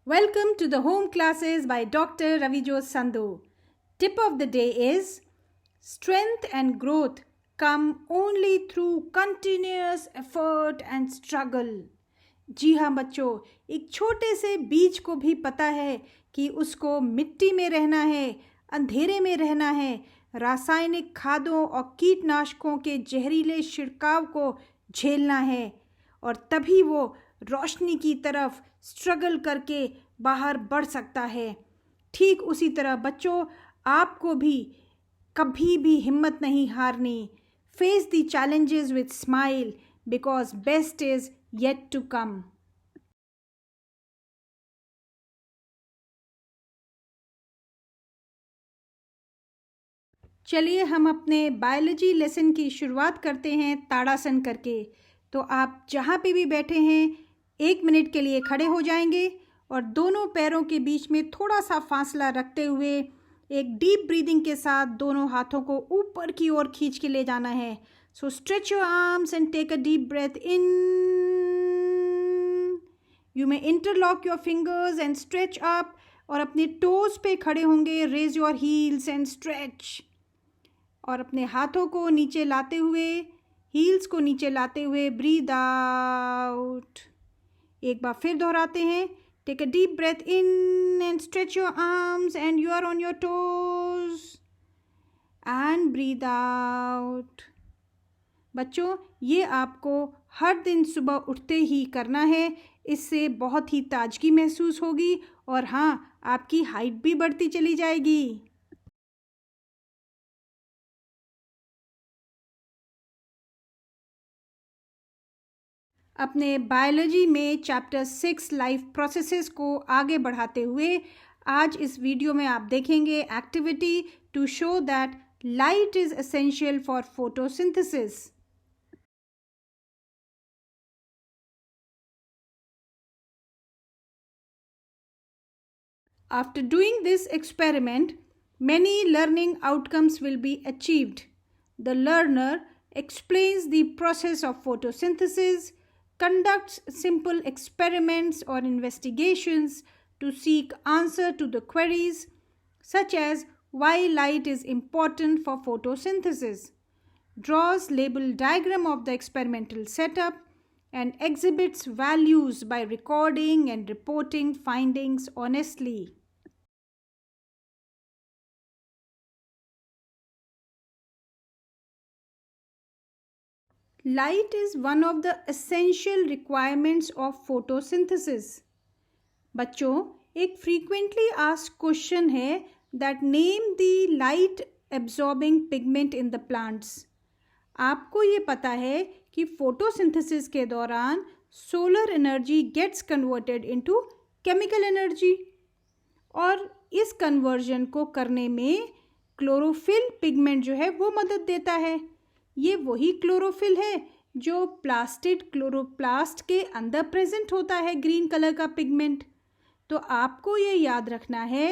Welcome to the home classes by Dr. Ravijot Sandhu. Tip of the day is strength and growth come only through continuous effort and struggle. जी हाँ बच्चों, एक छोटे से बीज को भी पता है कि उसको मिट्टी में रहना है, अंधेरे में रहना है, रासायनिक खादों और कीटनाशकों के जहरीले छिड़काव को झेलना है और तभी वो रोशनी की तरफ स्ट्रगल करके बाहर बढ़ सकता है। ठीक उसी तरह बच्चों, आपको भी कभी भी हिम्मत नहीं हारनी। Face the challenges with smile because best is yet to come. चलिए हम अपने बायोलॉजी लेसन की शुरुआत करते हैं ताड़ासन करके। तो आप जहाँ पे भी बैठे हैं 1 मिनट के लिए खड़े हो जाएंगे और दोनों पैरों के बीच में थोड़ा सा फासला रखते हुए एक डीप ब्रीदिंग के साथ दोनों हाथों को ऊपर की ओर खींच के ले जाना है। So stretch your arms and take a deep breath in. You may interlock your fingers and stretch up और अपने टोज पे खड़े होंगे। Raise your heels and stretch और अपने हाथों को नीचे लाते हुए, हील्स को नीचे लाते हुए ब्रीद आउट। एक बार फिर दोहराते हैं। Take a deep breath in and stretch your arms and you are on your toes and breathe out. बच्चों, ये आपको हर दिन सुबह उठते ही करना है। इससे बहुत ही ताजगी महसूस होगी और हाँ, आपकी हाइट भी बढ़ती चली जाएगी। अपने बायोलॉजी में चैप्टर 6 लाइफ प्रोसेसेस को आगे बढ़ाते हुए आज इस वीडियो में आप देखेंगे activity to show that light is essential for photosynthesis. After doing this experiment, many learning outcomes will be achieved. The learner explains the process of photosynthesis, conducts simple experiments or investigations to seek answer to the queries such as why light is important for photosynthesis, draws label diagram of the experimental setup and exhibits values by recording and reporting findings honestly. Light is one of the essential requirements of photosynthesis. बच्चों, एक frequently asked question है that name the light absorbing pigment in the plants. आपको ये पता है कि photosynthesis के दौरान solar energy gets converted into chemical energy और इस conversion को करने में chlorophyll pigment जो है वो मदद देता है। ये वही क्लोरोफिल है जो प्लास्टिड क्लोरोप्लास्ट के अंदर प्रेजेंट होता है, ग्रीन कलर का पिगमेंट। तो आपको ये याद रखना है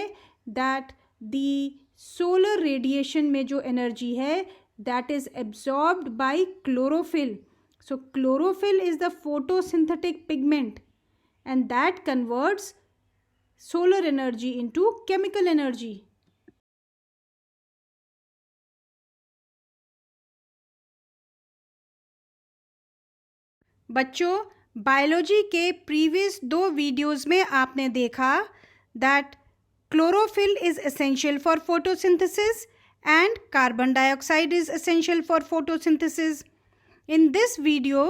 दैट द सोलर रेडिएशन में जो एनर्जी है that is absorbed bye chlorophyll. So chlorophyll is the photosynthetic pigment and that converts solar energy into chemical energy. बच्चों, बायोलॉजी के प्रीवियस 2 वीडियोस में आपने देखा that chlorophyll is essential for photosynthesis and carbon dioxide is essential for photosynthesis. In this video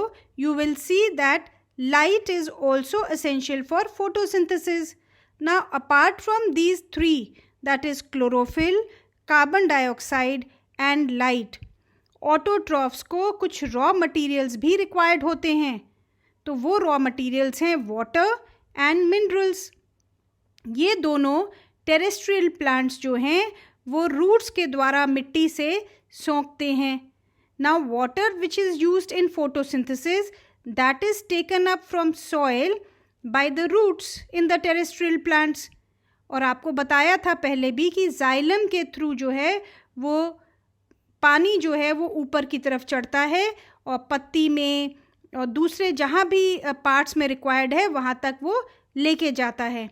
you will see that light is also essential for photosynthesis. Now, apart from these 3, that is chlorophyll, carbon dioxide and light, autotrophs को कुछ raw materials भी required होते हैं। तो वो raw materials हैं water and minerals. ये दोनों टेरेस्ट्रियल प्लांट्स जो हैं वो रूट्स के द्वारा मिट्टी से सोखते हैं। Now water which is used in photosynthesis that is taken up from soil by the roots in the terrestrial plants. और आपको बताया था पहले भी कि जाइलम के थ्रू जो है वो पानी जो है वो ऊपर की तरफ चढ़ता है और पत्ती में और दूसरे जहाँ भी पार्ट्स में रिक्वायर्ड है वहाँ तक वो लेके जाता है।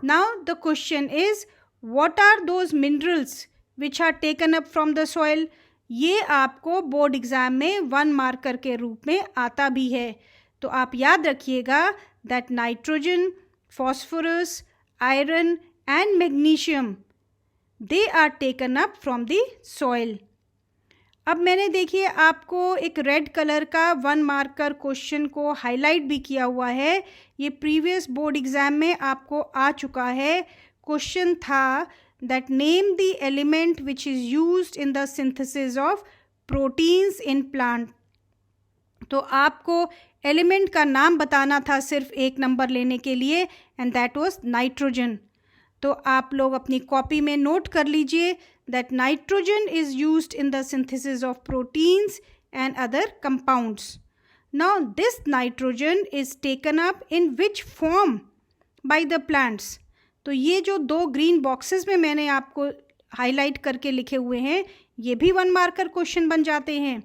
Now the question is, what are those minerals which are taken up from the soil? ये आपको बोर्ड एग्जाम में 1 मार्कर के रूप में आता भी है. तो आप याद रखिएगा that nitrogen, phosphorus, iron and magnesium, they are taken up from the soil. अब मैंने देखिए आपको एक रेड कलर का 1 मार्कर क्वेश्चन को हाईलाइट भी किया हुआ है. ये प्रीवियस बोर्ड एग्जाम में आपको आ चुका है. क्वेश्चन था that name the element which is used in the synthesis of proteins in plant. तो आपको एलिमेंट का नाम बताना था सिर्फ 1 नंबर लेने के लिए, एंड दैट वाज नाइट्रोजन. तो आप लोग अपनी कॉपी में नोट कर लीजिए that nitrogen is used in the synthesis of proteins and other compounds. Now this nitrogen is taken up in which form by the plants? तो ये जो 2 ग्रीन बॉक्सेस में मैंने आपको हाईलाइट करके लिखे हुए हैं, ये भी 1 मार्कर क्वेश्चन बन जाते हैं.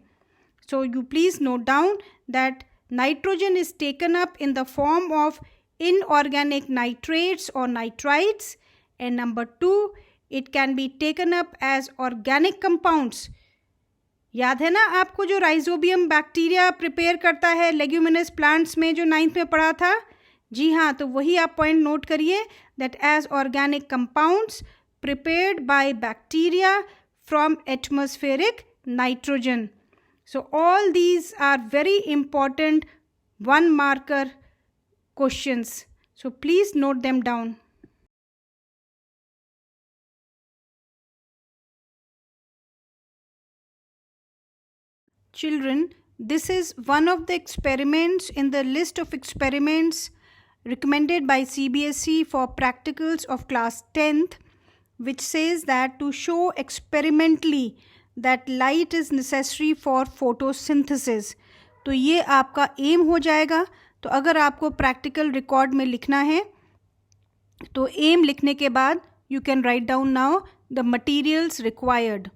So you please note down that nitrogen is taken up in the form of inorganic nitrates or nitrites, and number 2, it can be taken up as organic compounds. याद है ना आपको जो राइजोबियम बैक्टीरिया प्रिपेयर करता है leguminous plants में, जो 9th में पढ़ा था? जी हाँ, तो वही आप पॉइंट नोट करिए that as organic compounds prepared by bacteria from atmospheric nitrogen. So all these are very important 1 marker questions. So please note them down. Children, this is one of the experiments in the list of experiments recommended by CBSE for practicals of class 10th, which says that to show experimentally that light is necessary for photosynthesis. तो ये आपका M हो जाएगा. तो अगर आपको practical record में लिखना है तो एम लिखने के बाद you can write down now the materials required.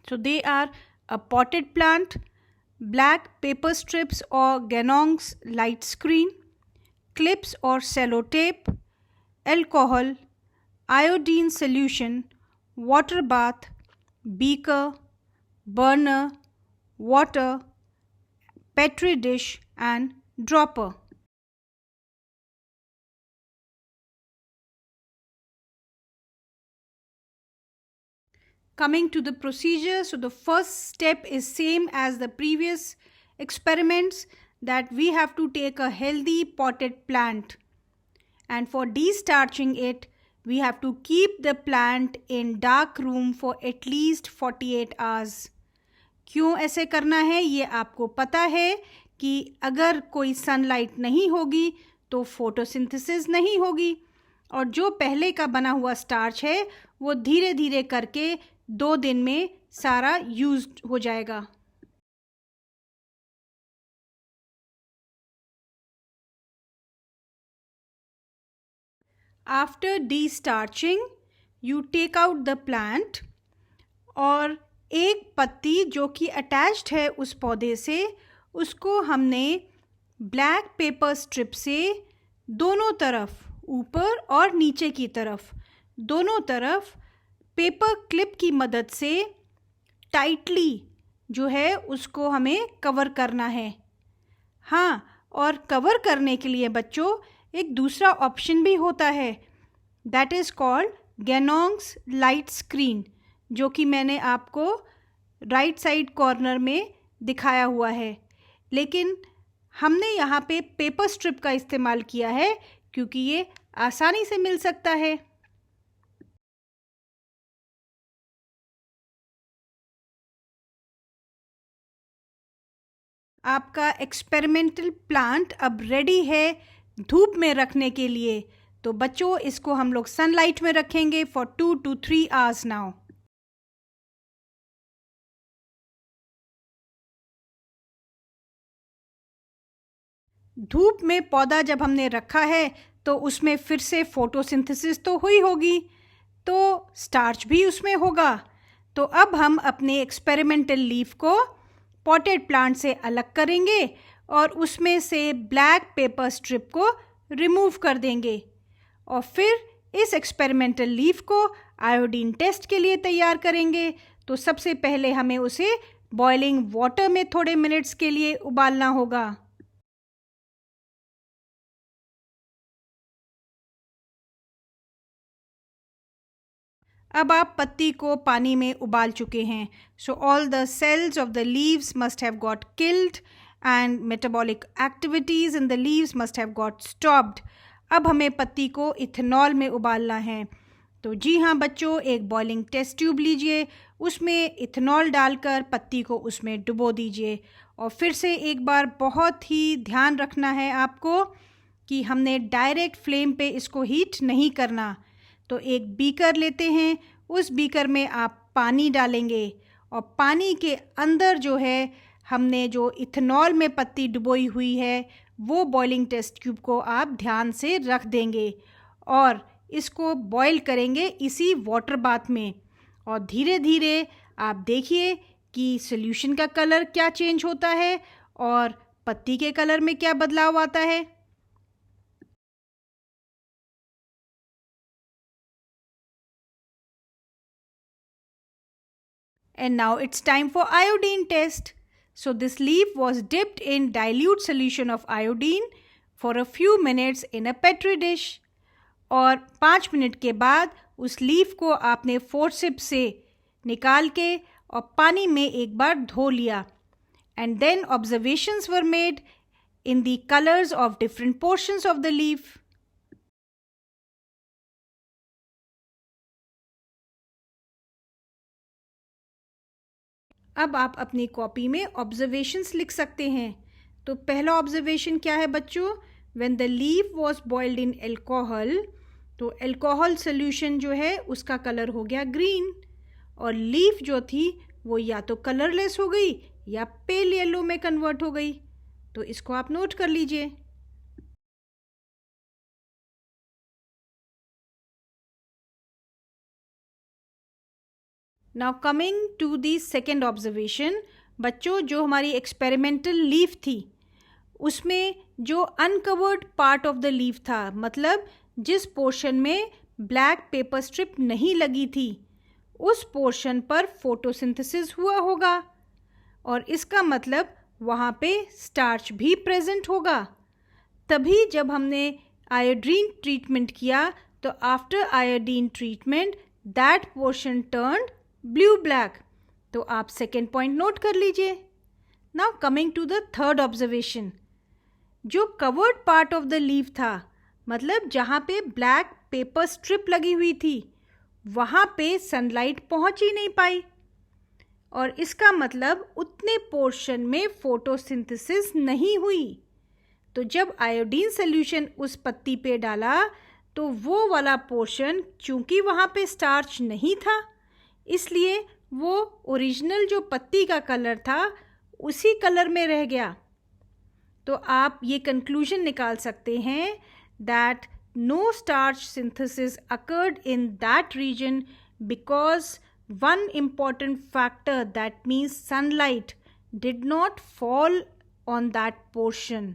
So they are a potted plant, black paper strips or Ganong's light screen, clips or sellotape, alcohol, iodine solution, water bath, beaker, burner, water, petri dish and dropper. Coming to the procedure, so the first step is same as the previous experiments, that we have to take a healthy potted plant, and for destarching it we have to keep the plant in dark room for at least 48 hours. क्यों ऐसे करना है ये आपको पता है कि अगर कोई सनलाइट नहीं होगी तो फोटोसिंथेसिस नहीं होगी, और जो पहले का बना हुआ स्टार्च है वो धीरे धीरे करके 2 दिन में सारा यूज हो जाएगा. After destarching you take out the plant, और एक पत्ती जो कि अटैच्ड है उस पौधे से, उसको हमने ब्लैक पेपर स्ट्रिप से दोनों तरफ, ऊपर और नीचे की तरफ, दोनों तरफ पेपर क्लिप की मदद से टाइटली जो है उसको हमें कवर करना है. हाँ, और कवर करने के लिए बच्चों एक दूसरा ऑप्शन भी होता है, that is called Ganong's light screen, जो कि मैंने आपको राइट साइड कॉर्नर में दिखाया हुआ है. लेकिन हमने यहाँ पे पेपर स्ट्रिप का इस्तेमाल किया है क्योंकि ये आसानी से मिल सकता है. आपका एक्सपेरिमेंटल प्लांट अब रेडी है धूप में रखने के लिए. तो बच्चों इसको हम लोग सनलाइट में रखेंगे फॉर 2 to 3 hours नाउ. धूप में पौधा जब हमने रखा है तो उसमें फिर से फोटोसिंथेसिस तो हुई होगी, तो स्टार्च भी उसमें होगा. तो अब हम अपने एक्सपेरिमेंटल लीफ को पॉटेड प्लांट से अलग करेंगे और उसमें से ब्लैक पेपर स्ट्रिप को रिमूव कर देंगे, और फिर इस एक्सपेरिमेंटल लीफ को आयोडीन टेस्ट के लिए तैयार करेंगे। तो सबसे पहले हमें उसे बॉइलिंग वाटर में थोड़े मिनट्स के लिए उबालना होगा। अब आप पत्ती को पानी में उबाल चुके हैं। So all the cells of the leaves must have got killed and metabolic activities in the leaves must have got stopped. अब हमें पत्ती को इथेनॉल में उबालना है। तो जी हाँ बच्चों, एक बॉइलिंग टेस्ट ट्यूब लीजिए, उसमें इथेनॉल डालकर पत्ती को उसमें डुबो दीजिए। और फिर से एक बार बहुत ही ध्यान रखना है आपको कि हमने डायरेक्ट फ्लेम पे इसको हीट नहीं करना। तो एक बीकर लेते हैं, उस बीकर में आप पानी डालेंगे और पानी के अंदर जो है हमने जो इथेनॉल में पत्ती डुबोई हुई है वो बॉइलिंग टेस्ट ट्यूब को आप ध्यान से रख देंगे और इसको बॉईल करेंगे इसी वाटर बाथ में। और धीरे धीरे आप देखिए कि सॉल्यूशन का कलर क्या चेंज होता है और पत्ती के कलर में क्या बदलाव आता है। And now it's time for iodine test. So this leaf was dipped in dilute solution of iodine for a few minutes in a petri dish. और 5 मिनट के बाद उस लीफ को आपने फोर्सिप से निकाल के और पानी में एक बार धो लिया। And then observations were made in the colors of different portions of the leaf. अब आप अपनी कॉपी में ऑब्जर्वेशंस लिख सकते हैं। तो पहला ऑब्जर्वेशन क्या है बच्चों? When the leaf was boiled in alcohol, तो एल्कोहल सोल्यूशन जो है उसका कलर हो गया ग्रीन और लीफ जो थी वो या तो कलरलेस हो गई या पेल येलो में कन्वर्ट हो गई। तो इसको आप नोट कर लीजिए। Now coming to the second observation, बच्चों जो हमारी एक्सपेरिमेंटल लीफ थी उसमें जो uncovered part of the leaf था, मतलब जिस पोर्शन में ब्लैक पेपर स्ट्रिप नहीं लगी थी, उस पोर्शन पर फोटोसिंथेसिस हुआ होगा और इसका मतलब वहाँ पे स्टार्च भी प्रेजेंट होगा। तभी जब हमने आयोडीन ट्रीटमेंट किया तो after iodine treatment that portion turned blue black. तो आप सेकेंड पॉइंट नोट कर लीजिए। Now coming to the third observation, जो covered part of the leaf था, मतलब जहाँ पे ब्लैक पेपर स्ट्रिप लगी हुई थी, वहाँ पे सनलाइट पहुँच ही नहीं पाई और इसका मतलब उतने पोर्शन में फोटोसिंथेसिस नहीं हुई। तो जब आयोडीन सॉल्यूशन उस पत्ती पे डाला तो वो वाला पोर्शन, चूंकि वहाँ पे स्टार्च नहीं था, इसलिए वो ओरिजिनल जो पत्ती का कलर था उसी कलर में रह गया। तो आप ये कंक्लूजन निकाल सकते हैं that no starch synthesis occurred in that region because one important factor, that means sunlight, did not fall on that portion.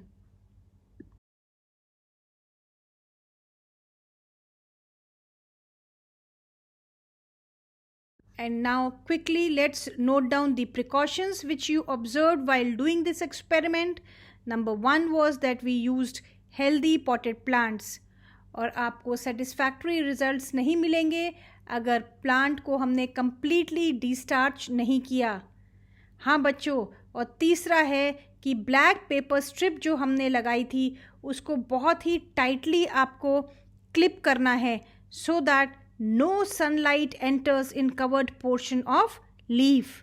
And now quickly let's note down the precautions which you observed while doing this experiment. Number 1 was that we used healthy potted plants. और आपको satisfactory results नहीं मिलेंगे अगर plant को हमने completely डिस्टार्च नहीं किया। हाँ बच्चों, और तीसरा है कि ब्लैक पेपर स्ट्रिप जो हमने लगाई थी उसको बहुत ही टाइटली आपको क्लिप करना है so that no sunlight enters in covered portion of leaf.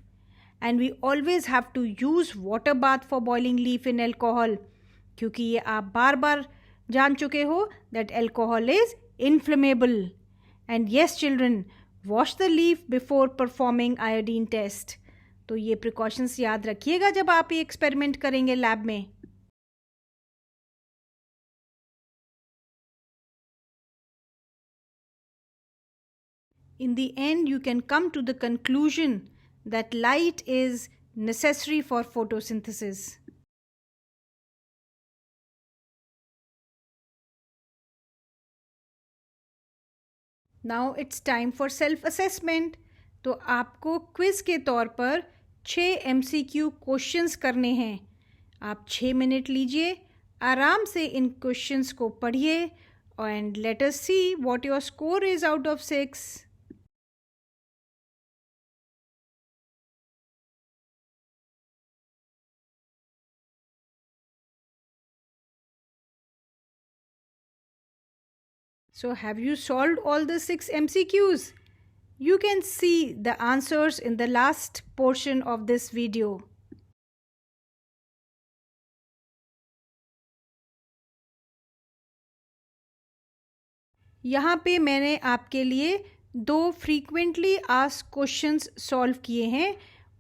And we always have to use water bath for boiling leaf in alcohol, क्योंकि ये आप बार बार जान चुके हो that alcohol is inflammable. And yes children, wash the leaf before performing iodine test. तो ये precautions याद रखिएगा जब आप ये एक्सपेरिमेंट करेंगे लैब में। In the end, you can come to the conclusion that light is necessary for photosynthesis. Now it's time for self assessment. तो आपको क्विज़ के तौर पर 6 MCQ क्वेश्चंस करने हैं। आप 6 मिनट लीजिए, आराम से इन क्वेश्चंस को पढ़िए and let us see what your score is out of 6। So have you solved all the 6 MCQs? You can see the answers in the last portion of this video. यहाँ पे मैंने आपके लिए 2 frequently asked questions solve किए हैं.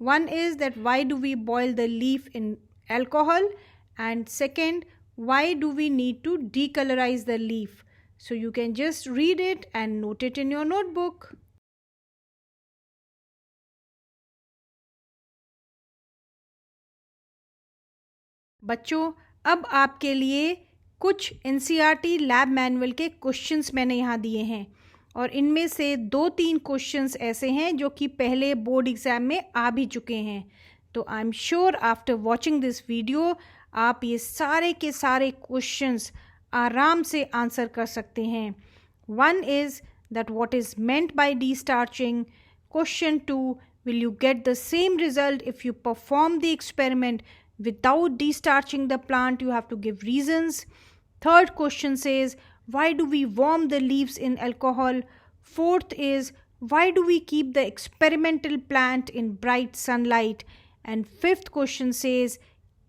One is that why do we boil the leaf in alcohol, and second, why do we need to decolorize the leaf? So you can just read it and note it in your notebook. बच्चों, अब आपके लिए कुछ NCERT lab manual के questions मैंने यहाँ दिए हैं और इनमें से 2-3 क्वेश्चंस ऐसे हैं जो कि पहले बोर्ड एग्ज़ाम में आ भी चुके हैं. तो I am sure after watching this video आप ये सारे के सारे क्वेश्चंस आराम से आंसर कर सकते हैं. One is that what is meant by destarching. Question 2, will you get the same result if you perform the experiment without de-starching the plant? You have to give reasons. Third question says, why do we warm the leaves in alcohol? Fourth is, why do we keep the experimental plant in bright sunlight? And fifth question says,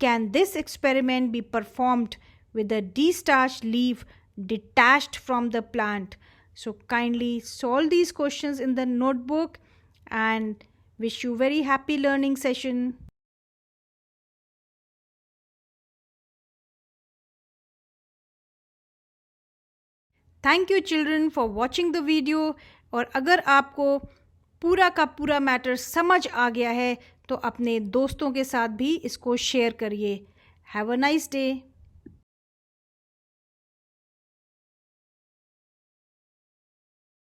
can this experiment be performed with a de-starched leaf detached from the plant? So kindly solve these questions in the notebook and wish you very happy learning session. Thank you children for watching the video. और अगर आपको पूरा का पूरा matter समझ आ गया है तो अपने दोस्तों के साथ भी इसको शेयर करिए. Have a nice day.